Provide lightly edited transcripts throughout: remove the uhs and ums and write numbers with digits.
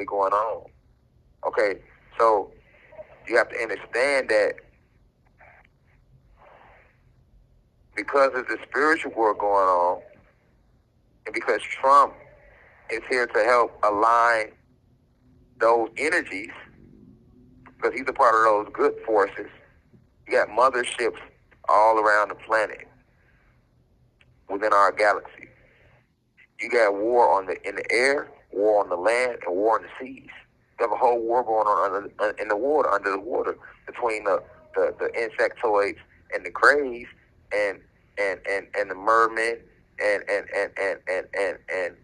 really going on. Okay, so you have to understand that because there's a spiritual war going on, and because Trump is here to help align those energies, because he's a part of those good forces. You got motherships all around the planet within our galaxy. You got war in the air, war on the land, and war on the seas. You have a whole war going on in the water, under the water, between the insectoids and the crays and the mermen and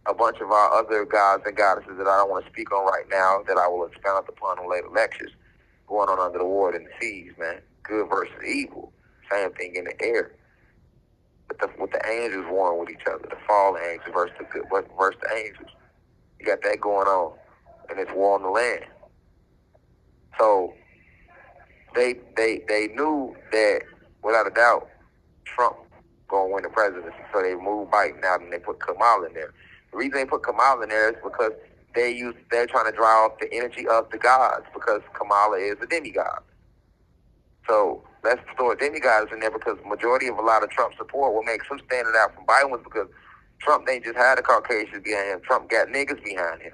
a bunch of our other gods and goddesses that I don't want to speak on right now, that I will expound upon in later lectures, going on under the water and the seas, man. Good versus evil. Same thing in the air. With the angels warring with each other, the fallen angels versus the angels. You got that going on, and it's war on the land. So they knew that without a doubt, Trump gonna win the presidency. So they moved Biden out and they put Kamala in there. The reason they put Kamala in there is because they're trying to draw off the energy of the gods, because Kamala is a demigod. So let's throw demigods in there, because the majority of a lot of Trump support, what makes him stand out from Biden was because Trump ain't just had the Caucasians behind him. Trump got niggas behind him.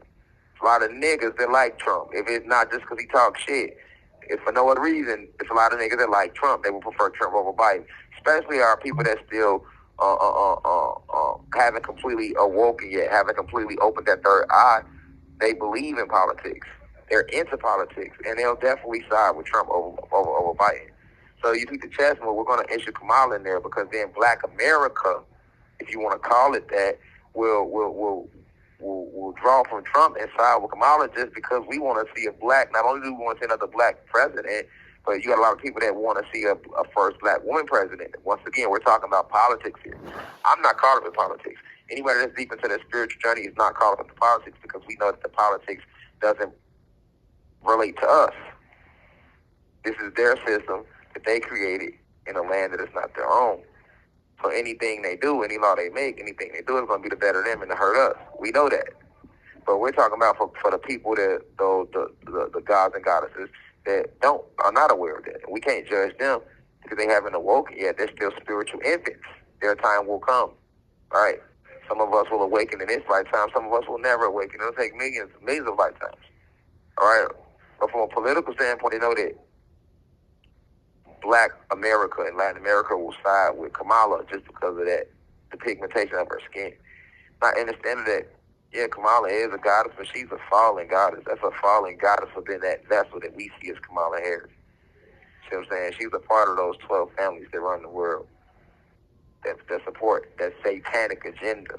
A lot of niggas that like Trump. If it's not just because he talks shit, if for no other reason, it's a lot of niggas that like Trump. They would prefer Trump over Biden. Especially our people that still haven't completely awoken yet, haven't completely opened that third eye. They believe in politics. They're into politics, and they'll definitely side with Trump over Biden. So you see the chess move. We're going to issue Kamala in there, because then Black America, if you want to call it that, will draw from Trump and side with Kamala, just because we want to see a black. Not only do we want to see another black president, but you got a lot of people that want to see a first black woman president. Once again, we're talking about politics here. I'm not caught up in politics. Anybody that's deep into their spiritual journey is not caught up in the politics, because we know that the politics doesn't relate to us. This is their system that they created in a land that is not their own. So anything they do, any law they make, anything they do is going to be to better them and to hurt us. We know that. But we're talking about for the people that, the gods and goddesses that are not aware of that. And we can't judge them because they haven't awoken yet. They're still spiritual infants. Their time will come. All right? Some of us will awaken in this lifetime. Some of us will never awaken. It'll take millions of lifetimes. All right? But from a political standpoint, they know that Black America and Latin America will side with Kamala just because of that, the pigmentation of her skin. Not understanding that, yeah, Kamala is a goddess, but she's a fallen goddess. That's a fallen goddess within that vessel that we see as Kamala Harris. See what I'm saying? She's a part of those 12 families that run the world, that support that satanic agenda.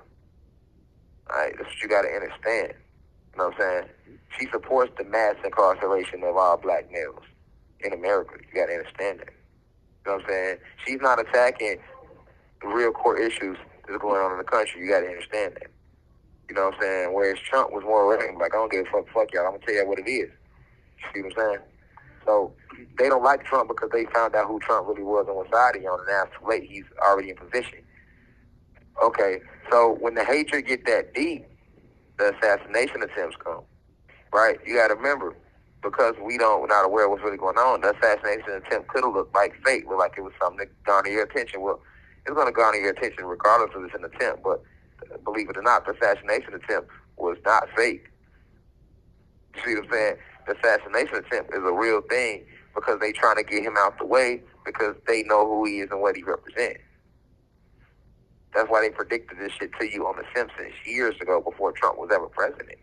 All right, that's what you got to understand. You know what I'm saying? She supports the mass incarceration of all black males in America. You got to understand that. You know what I'm saying? She's not attacking the real core issues that's going on in the country. You got to understand that. You know what I'm saying? Whereas Trump was more like, I don't give a fuck y'all. I'm going to tell y'all what it is. You see what I'm saying? So they don't like Trump because they found out who Trump really was and what side he on, and now it's too late. He's already in position. Okay, so when the hatred get that deep, the assassination attempts come, right? You got to remember, because we're not aware of what's really going on, the assassination attempt could have looked like fake, looked like it was something to garner your attention. Well, it's going to garner your attention regardless if it's an attempt, but believe it or not, the assassination attempt was not fake. You see what I'm saying? The assassination attempt is a real thing, because they trying to get him out the way, because they know who he is and what he represents. That's why they predicted this shit to you on The Simpsons years ago, before Trump was ever president.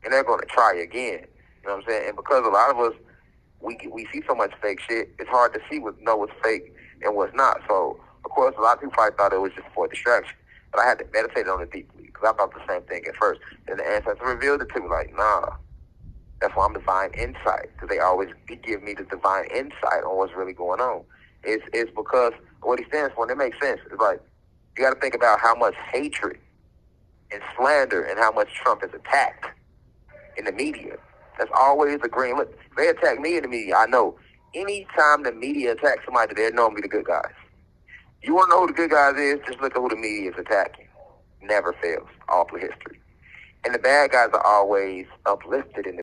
And they're going to try again. You know what I'm saying? And because a lot of us, we see so much fake shit, it's hard to know what's fake and what's not. So, of course, a lot of people probably thought it was just for distraction. But I had to meditate on it deeply, because I thought the same thing at first. Then the ancestors revealed it to me, like, nah. That's why I'm divine insight, because they always give me the divine insight on what's really going on. It's because what he stands for, and it makes sense. It's like, you got to think about how much hatred and slander and how much Trump is attacked in the media. That's always a green look. If they attack me in the media, I know. Anytime the media attacks somebody, they're normally the good guys. You want to know who the good guys is? Just look at who the media is attacking. Never fails. All through history. And the bad guys are always uplifted in the